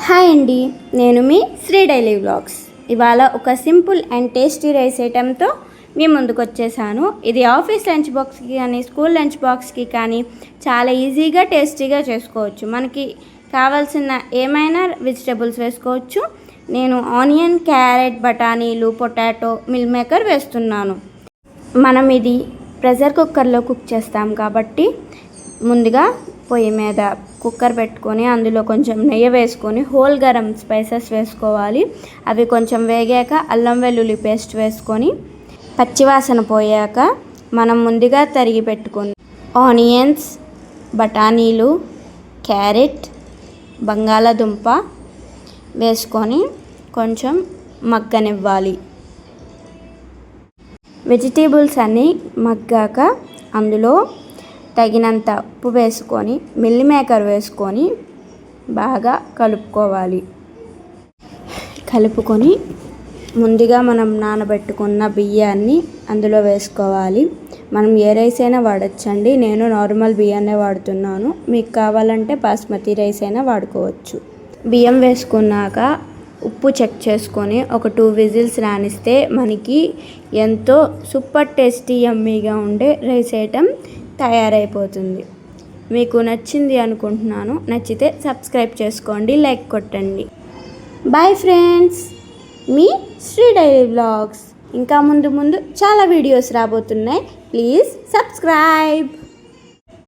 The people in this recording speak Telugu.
హాయ్ అండి, నేను మీ శ్రీ డైలీ వ్లాగ్స్. ఇవాళ ఒక సింపుల్ అండ్ టేస్టీ రైస్ ఐటెంతో మీ ముందుకు వచ్చేసాను. ఇది ఆఫీస్ లంచ్ బాక్స్కి కానీ స్కూల్ లంచ్ బాక్స్కి కానీ చాలా ఈజీగా టేస్టీగా చేసుకోవచ్చు. మనకి కావాల్సిన ఏమైనా వెజిటబుల్స్ వేసుకోవచ్చు. నేను ఆనియన్, క్యారెట్, బఠానీలు, పొటాటో, మిల్ మేకర్ వేస్తున్నాను. మనం ఇది ప్రెషర్ కుక్కర్లో కుక్ చేస్తాం కాబట్టి ముందుగా పొయ్యి మీద కుక్కర్ పెట్టుకొని అందులో కొంచెం నెయ్యి వేసుకొని హోల్ గరం స్పైసెస్ వేసుకోవాలి. అవి కొంచెం వేగాక అల్లం వెల్లుల్లి పేస్ట్ వేసుకొని పచ్చివాసన పోయాక మనం ముందుగా తరిగి పెట్టుకొని ఆనియన్స్, బఠానీలు, క్యారెట్, బంగాళాదుంప వేసుకొని కొంచెం మగ్గనివ్వాలి. వెజిటేబుల్స్ అన్నీ మగ్గాక అందులో తగినంత ఉప్పు వేసుకొని మిల్ మేకర్ వేసుకొని బాగా కలుపుకొని ముందుగా మనం నానబెట్టుకున్న బియ్యాన్ని అందులో వేసుకోవాలి. మనం ఏ రైస్ అయినా వాడచ్చండి. నేను నార్మల్ బియ్యాన్నే వాడుతున్నాను. మీకు కావాలంటే బాస్మతి రైస్ అయినా వాడుకోవచ్చు. బియ్యం వేసుకున్నాక ఉప్పు చెక్ చేసుకొని ఒక 2 విజిల్స్ రానిస్తే మనకి ఎంతో సూపర్ టేస్టీ యమ్మీగా ఉండే రైస్ ఐటెం తయారైపోతుంది. మీకు నచ్చింది అనుకుంటున్నాను. నచ్చితే సబ్స్క్రైబ్ చేసుకోండి, లైక్ కొట్టండి. బాయ్ ఫ్రెండ్స్, మీ శ్రీ డైలీ వ్లాగ్స్. ఇంకా ముందు చాలా వీడియోస్ రాబోతున్నాయి. Please subscribe.